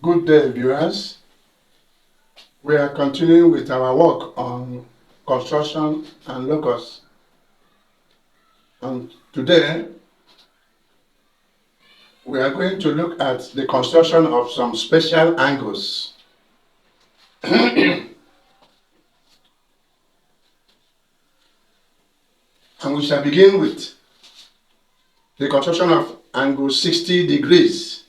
Good day, viewers. We are continuing with our work on construction and locus. And today, we are going to look at the construction of some special angles. And we shall begin with the construction of angle 60 degrees.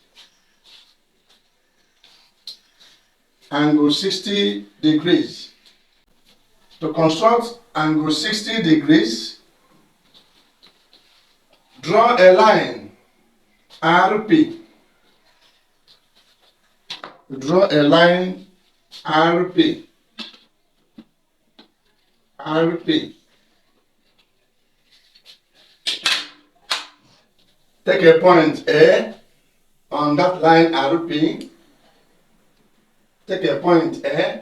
Angle 60 degrees. To construct angle 60 degrees, draw a line RP. Draw a line RP. RP. Take a point A on that line RP. Take a point A.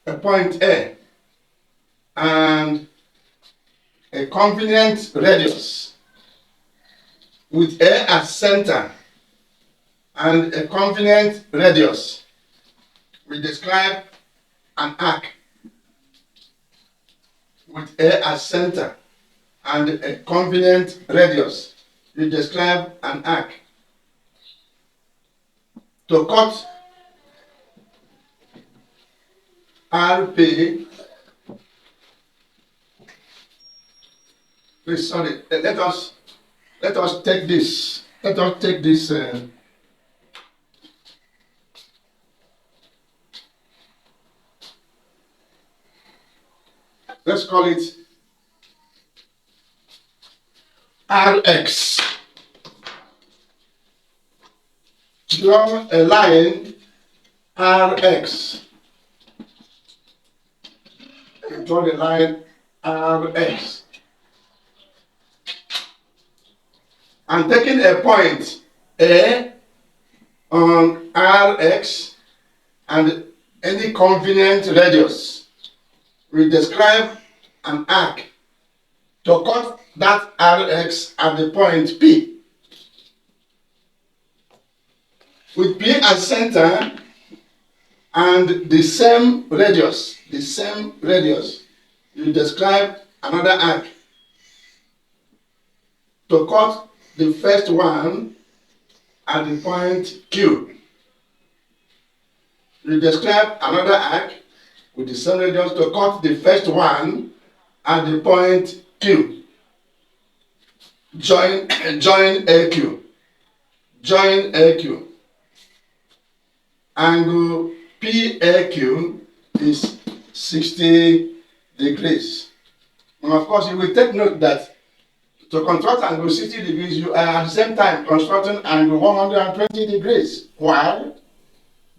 A point A. And a convenient radius with A as center and a convenient radius. We describe an arc with A as center and a convenient radius. We describe an arc. To cut RP, please, sorry, let us take this. Let us take this. Let's call it RX. Draw a line RX. Draw the line RX. And taking a point A on RX and any convenient radius, we describe an arc to cut that RX at the point P. With P as center and the same radius, you describe another arc to cut the first one at the point Q. You describe another arc with the same radius to cut the first one at the point Q. Join AQ. Join AQ. Angle PAQ is 60 degrees. And of course, you will take note that to construct angle 60 degrees, you are at the same time constructing angle 120 degrees. Why?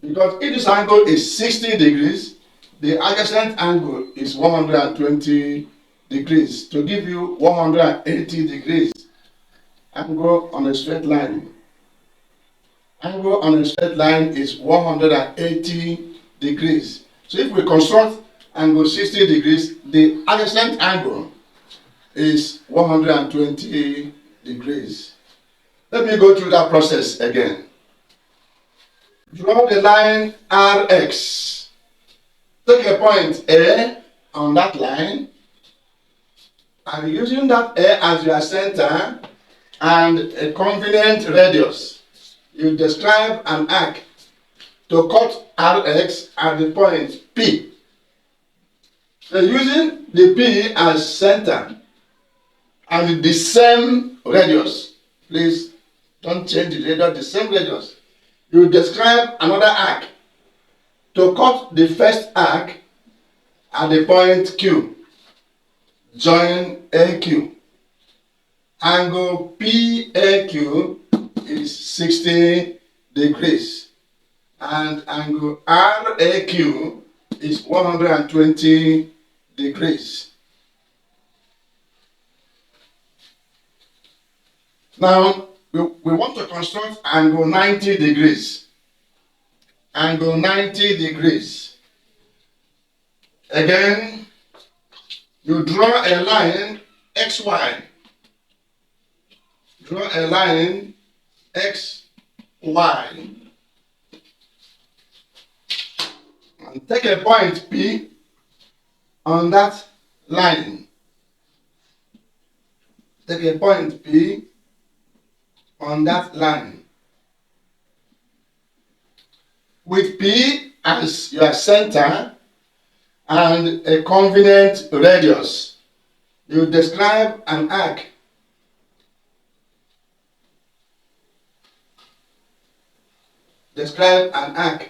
Because if this angle is 60 degrees, the adjacent angle is 120 degrees to give you 180 degrees. Angle on a straight line. Angle on a straight line is 180 degrees. So if we construct angle 60 degrees, the adjacent angle is 120 degrees. Let me go through that process again. Draw the line RX. Take a point A on that line, and using that A as your center and a convenient radius, you describe an arc to cut RX at the point P. So using the P as center and the same radius, please don't change the radius, the same radius, you describe another arc to cut the first arc at the point Q. Join AQ. Angle PAQ is 60 degrees and angle RAQ is 120 degrees. Now we want to construct angle 90 degrees. Angle 90 degrees. Again, you draw a line XY. Draw a line X, Y, and take a point P on that line. Take a point P on that line. With P as your center and a convenient radius, you describe an arc. Describe an arc.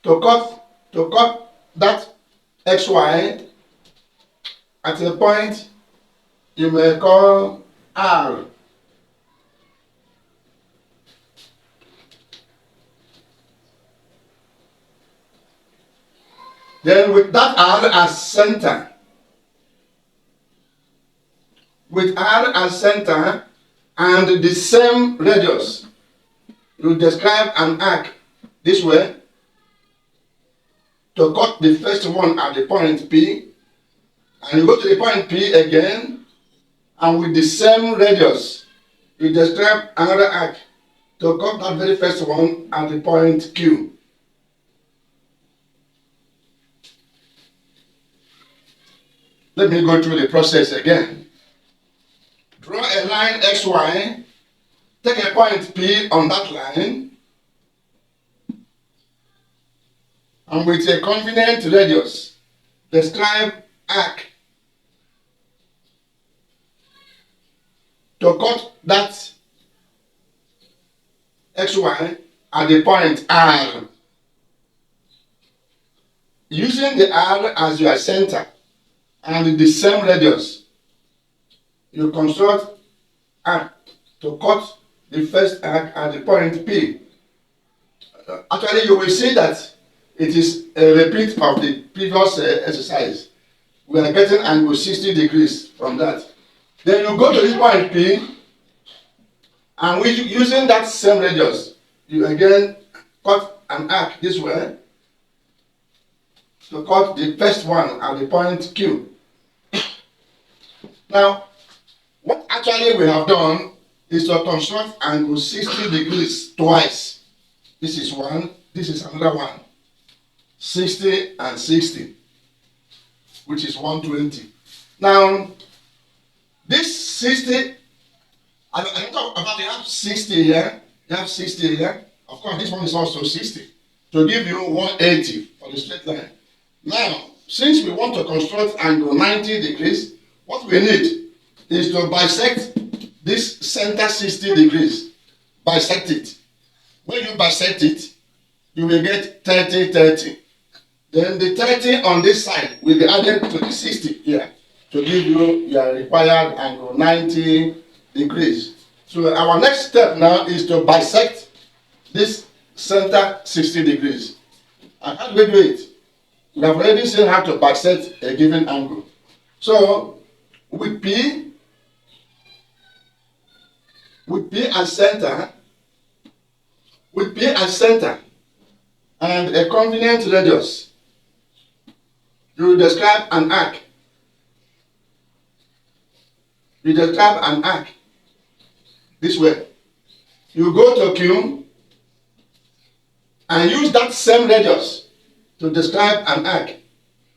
To cut that XY at a point you may call R. Then with that R as center, and the same radius, you describe an arc this way. To cut the first one at the point P, and you go to the point P again, and with the same radius, you describe another arc to cut that very first one at the point Q. Let me go through the process again. Draw a line XY, take a point P on that line, and with a convenient radius, describe arc to cut that XY at the point R. Using the R as your center and the same radius, you construct arc to cut the first arc at the point P. Actually, you will see that it is a repeat of the previous exercise. We are getting angle 60 degrees from that. Then you go to this point P, and using that same radius, you again cut an arc this way to cut the first one at the point Q. Now, what actually we have done is to construct angle 60 degrees twice. This is one, this is another one. 60 and 60, which is 120. Now, this 60, I talk about you have 60 here, you have 60 here. Of course, this one is also 60 to give you 180 for the straight line. Now, since we want to construct angle 90 degrees, what we need is to bisect this center 60 degrees. Bisect it. When you bisect it, you will get 30, 30. Then the 30 on this side will be added to the 60 here to give you your required angle 90 degrees. So our next step now is to bisect this center 60 degrees. And how do we do it? We have already seen how to bisect a given angle. So with P as center, and a convenient radius, you will describe an arc. You describe an arc this way. You go to Q and use that same radius to describe an arc,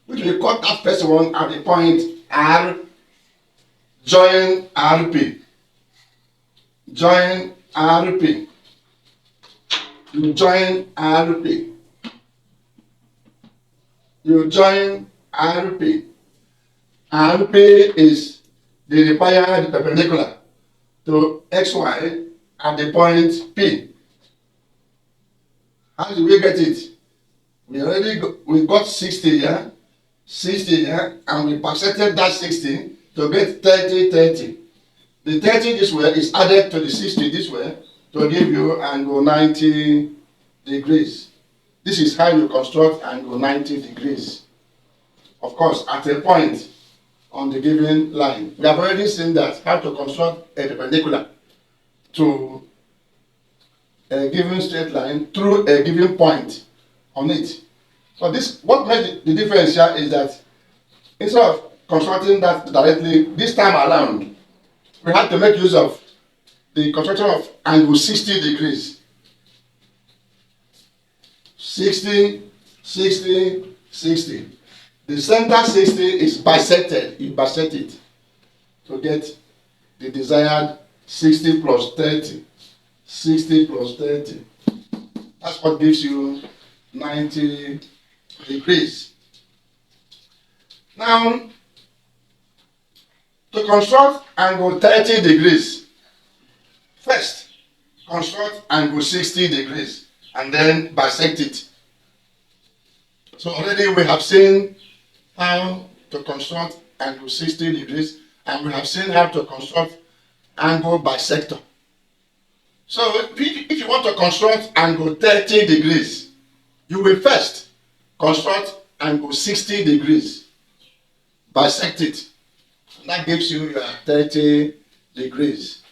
which will cut that first one at the point R, join RP. Join RP. You join RP. You join RP. RP is the required perpendicular to XY at the point P. How did we get it? We got 60 here, 60 here, and we bisected that 60 to get 30, 30. The 30 this way is added to the 60 this way to give you angle 90 degrees. This is how you construct angle 90 degrees. Of course, at a point on the given line. We have already seen that, how to construct a perpendicular to a given straight line through a given point on it. So this, what makes the difference here is that instead of constructing that directly. This time around, we had to make use of the construction of angle 60 degrees. 60, 60, 60. The center 60 is bisected. You bisect it to get the desired 60 plus 30. 60 plus 30. That's what gives you 90 degrees. Now, to construct angle 30 degrees, first construct angle 60 degrees and then bisect it. So already we have seen how to construct angle 60 degrees and we have seen how to construct angle bisector. So if you want to construct angle 30 degrees, you will first construct angle 60 degrees, bisect it, and that gives you your 30 degrees.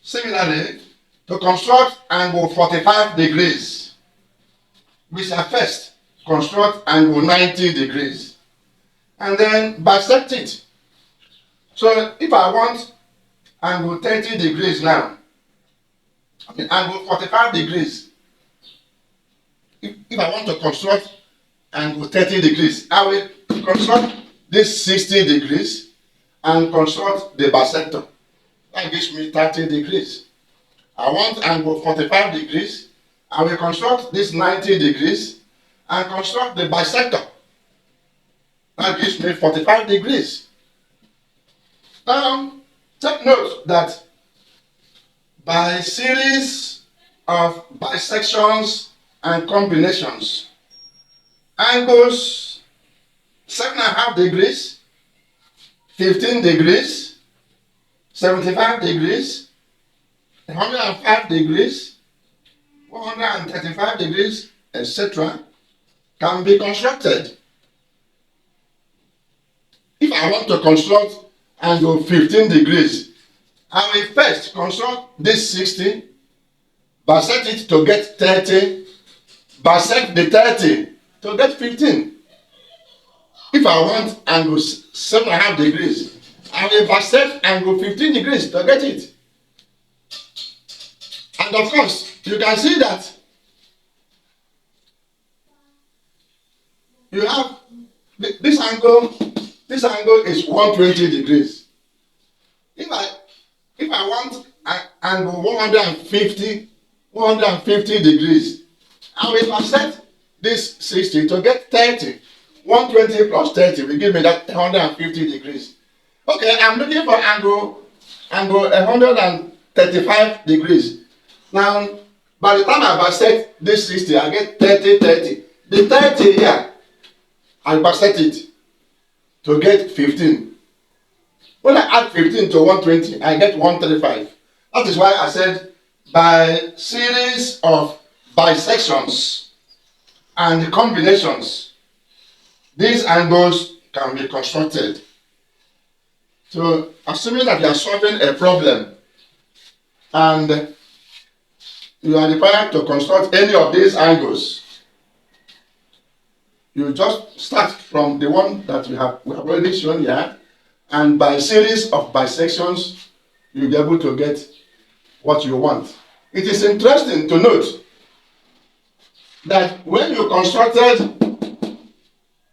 Similarly, to construct angle 45 degrees, we shall first construct angle 90 degrees and then bisect it. So if I want angle 30 degrees now, angle 45 degrees, if I want to construct angle 30 degrees, I will construct this 60 degrees and construct the bisector. That gives me 30 degrees. I want angle 45 degrees, I will construct this 90 degrees and construct the bisector. That gives me 45 degrees. Now, take note that by series of bisections and combinations, angles 7.5 degrees, 15 degrees, 75 degrees, 105 degrees, 135 degrees, etc. can be constructed. If I want to construct angle 15 degrees, I will first construct this 60, bisect it to get 30, bisect the 30 to get 15. If I want angle 7.5 degrees, I will bisect angle 15 degrees to get it. And of course, you can see that you have this angle is 120 degrees. If I want an angle 150 degrees, I will bisect this 60 to get 30. 120 plus 30 will give me that 150 degrees. Okay, I'm looking for angle 135 degrees. Now, by the time I bisect this 60, I get 30, 30. The 30 here, I bisect it to get 15. When I add 15 to 120, I get 135. That is why I said by series of bisections and combinations, these angles can be constructed. So, assuming that you are solving a problem and you are required to construct any of these angles, you just start from the one that we have already shown here, and by a series of bisections, you'll be able to get what you want. It is interesting to note that when you constructed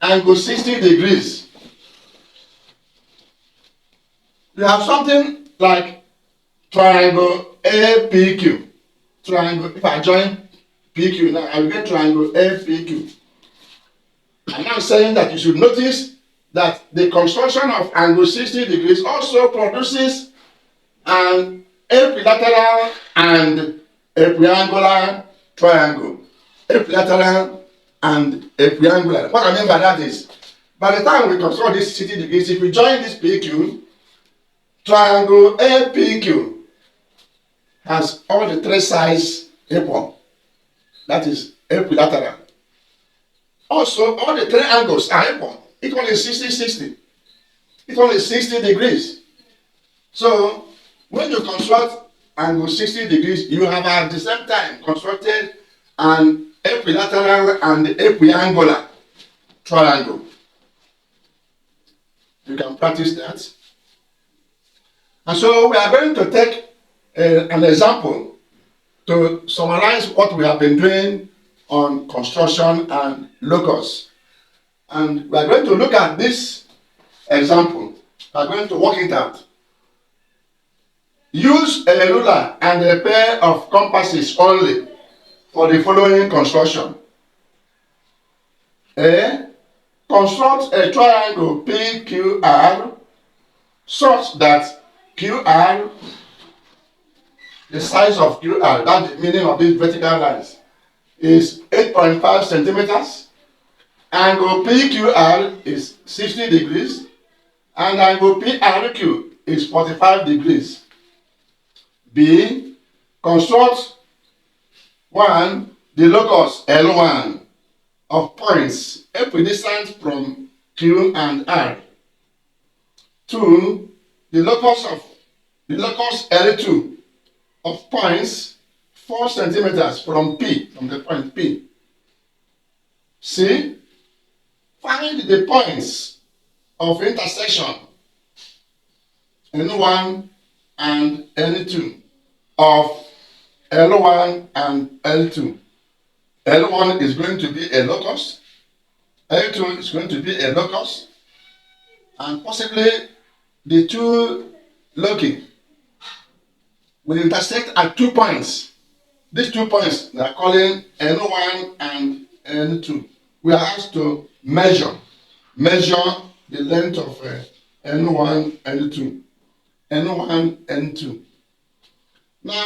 angle 60 degrees, you have something like triangle APQ. Triangle, if I join PQ now, I will get triangle APQ. I'm now saying that you should notice that the construction of angle 60 degrees also produces an equilateral and equiangular triangle. Equilateral and equiangular. What I mean by that is, by the time we construct this 60 degrees, if we join this PQ, triangle APQ has all the three sides equal. That is equilateral. Also, all the three angles are equal. Equal is 60, 60. Equal is 60 degrees. So, when you construct angle 60 degrees, you have at the same time constructed an equilateral and equiangular triangle. You can practice that. And so we are going to take an example to summarize what we have been doing on construction and locus. And we are going to look at this example. We are going to work it out. Use a ruler and a pair of compasses only for the following construction. A. Construct a triangle PQR such that QR, the size of QR, that's the meaning of these vertical lines, is 8.5 centimeters. Angle PQR is 60 degrees. And angle PRQ is 45 degrees. B. Construct 1. The locus L1 of points equidistant from Q and R. 2. The locus L2 of points 4 centimeters from P, from the point P. C. Find the points of intersection N1 and N2 of L1 and L2. L1 is going to be a locus, L2 is going to be a locus, and possibly the two loci will intersect at 2 points. These 2 points they are calling N1 and N2. We are asked to measure the length of N1, N2. N1, N2. Now,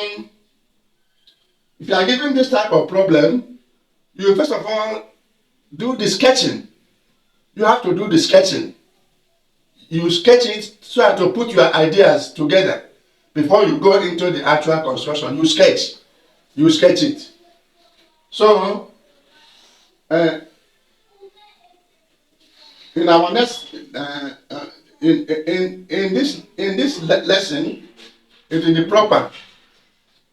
if you are given this type of problem, you first of all do the sketching. You have to do the sketching. You sketch it so as to put your ideas together before you go into the actual construction. You sketch it. So, in our next in this lesson, it will be proper.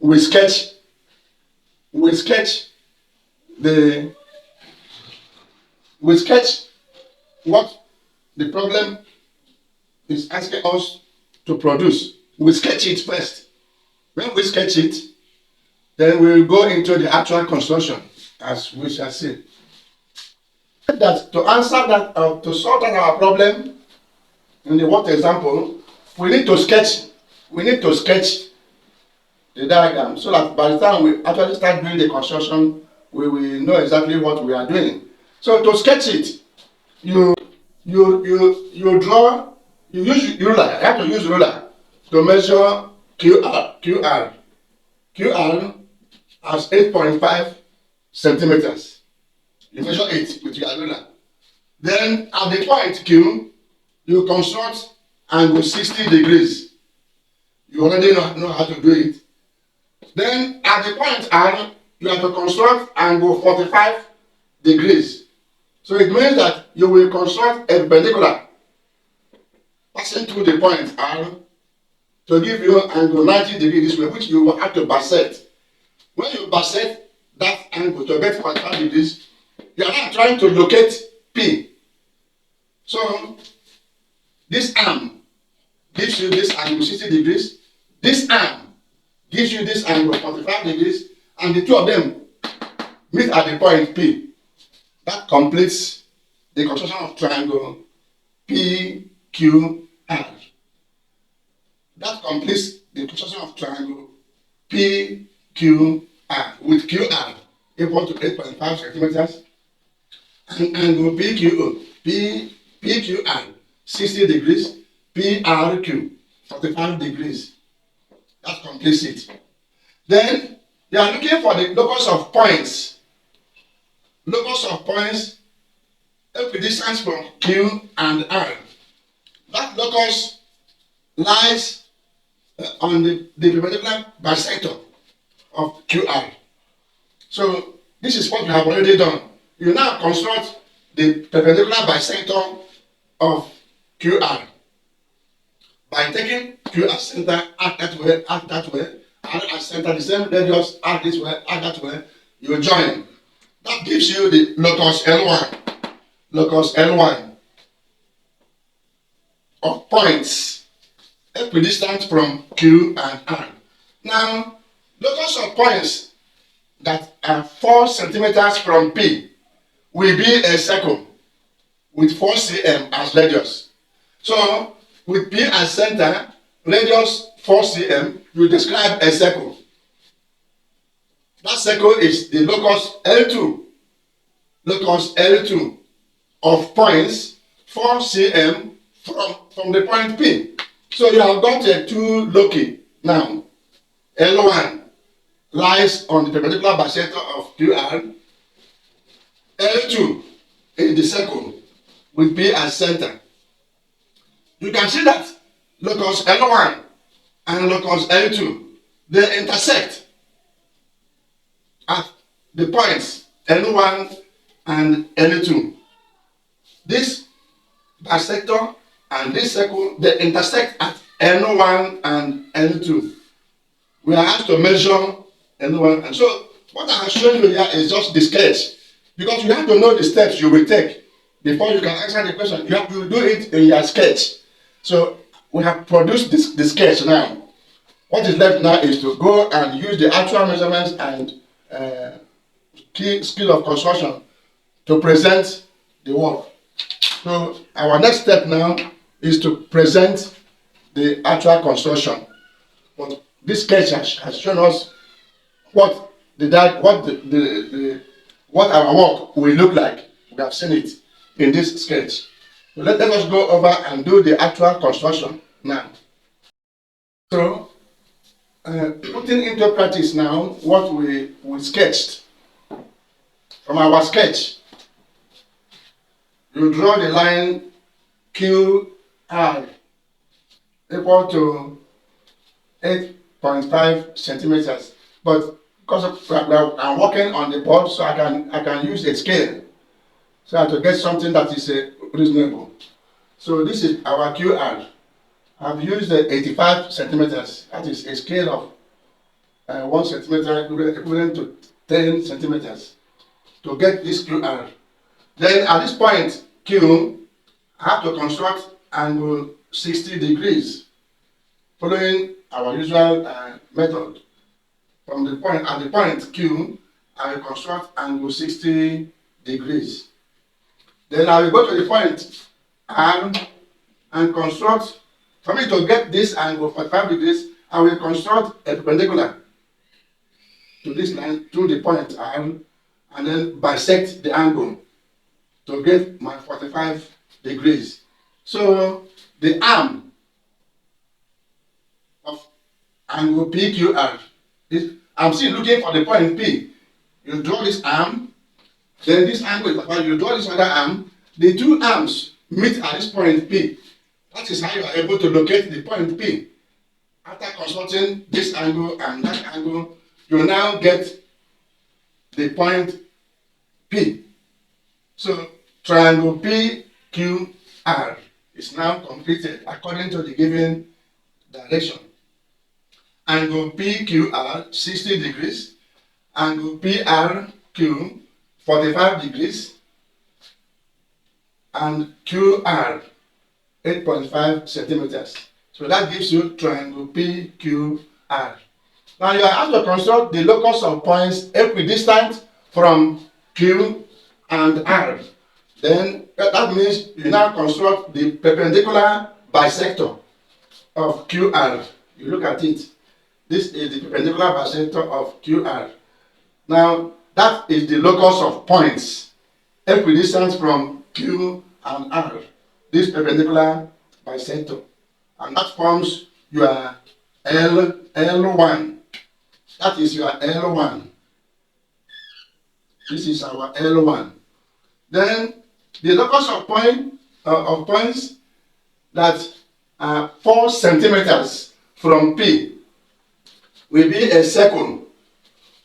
We sketch what the problem is asking us to produce. We sketch it first. When we sketch it, then we will go into the actual construction, as we shall see. That to answer that, to solve that our problem in the what example, we need to sketch the diagram so that by the time we actually start doing the construction, we will know exactly what we are doing. So to sketch it, you draw. You use ruler. You have to use ruler to measure QR. QR has 8.5 centimeters. You measure it with your ruler. Then at the point Q, you construct angle 60 degrees. You already know how to do it. Then at the point R, you have to construct angle 45 degrees. So it means that you will construct a perpendicular passing through the point R to give you angle 90 degrees this way, which you will have to bisect. When you bisect that angle to get 45 degrees, you are now trying to locate P. So this arm gives you this angle 60 degrees. This arm gives you this angle 45 degrees, and the two of them meet at the point P. That completes the construction of triangle PQR. That completes the construction of triangle PQR with QR equal to 8.5 centimeters and angle PQR 60 degrees, PRQ 45 degrees. That completes it. Then you are looking for the locus of points. Locus of points equidistant from Q and R. That locus lies on the perpendicular bisector of QR. So this is what we have already done. You now construct the perpendicular bisector of QR by taking Q as center, act that way, R as center, the same radius, act this way, act that way. You join. That gives you the locus L1. Locus L1. of points equidistant from Q and R. Now, locus of points that are 4 centimeters from P will be a circle with 4 cm as radius. So, with P as center, radius 4 cm, you describe a circle. That circle is the locus L2. Locus L2 of points 4 cm from the point P. So you have got a 2 loci now. L1 lies on the perpendicular bisector of QR. L2 is the circle with P as center. You can see that locus L1 and locus L2, they intersect at the points L1 and L2. This bisector and this circle, they intersect at N1 and N2. We are asked to measure N1, and so what I have shown you here is just the sketch, because you have to know the steps you will take before you can answer the question. You have to do it in your sketch. So we have produced the sketch now. What is left now is to go and use the actual measurements and key skill of construction to present the work. So our next step now is to present the actual construction. But this sketch has shown us what our work will look like. We have seen it in this sketch. So let us go over and do the actual construction now. So putting into practice now what we sketched. From our sketch, you draw the line QR equal to 8.5 centimeters. But because I'm working on the board, so I can use a scale so I to get something that is reasonable. So this is our QR. I've used 85 centimeters. That is a scale of 1 centimeter equivalent to 10 centimeters to get this QR. Then at this point Q, I have to construct angle 60 degrees following our usual method. From the point at the point Q, I will construct angle 60 degrees. Then I will go to the point R and construct. For me to get this angle 45 degrees, I will construct a perpendicular to this line through the point R and then bisect the angle to get my 45 degrees. So the arm of angle PQR is, I'm still looking for the point P. You draw this arm, then this angle is 45, you draw this other arm, the two arms meet at this point P. That is how you are able to locate the point P. After consulting this angle and that angle, you now get the point P. So triangle PQR is now completed according to the given direction. Angle PQR 60 degrees, angle PRQ 45 degrees, and QR 8.5 centimeters. So that gives you triangle PQR. Now you are asked to construct the locus of points equidistant from Q and R. Then that means you now construct the perpendicular bisector of QR. You look at it. This is the perpendicular bisector of QR. Now that is the locus of points equidistant from Q and R. This perpendicular bisector. And that forms your L1. That is your L1. This is our L1. Then the locus of points that are 4 centimeters from P will be a circle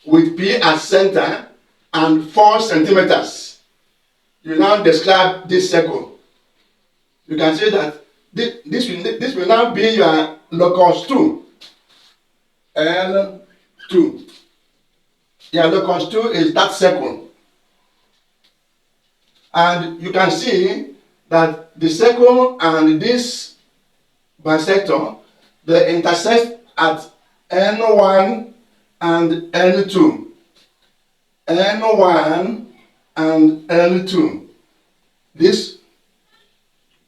with P as center and 4 centimeters. You now describe this circle. You can see that this will now be your locus 2. L2. Your locus 2 is that circle. And you can see that the circle and this bisector, they intersect at N1 and N2. N1 and N2. This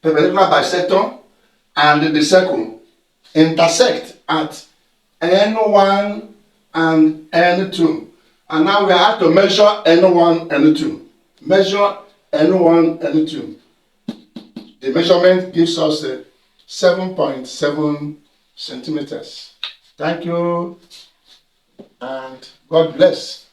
perpendicular bisector and the circle intersect at N1 and N2. And now we have to measure N1, N2. Measure N1, N2. The measurement gives us 7.7 centimeters. Thank you and God bless.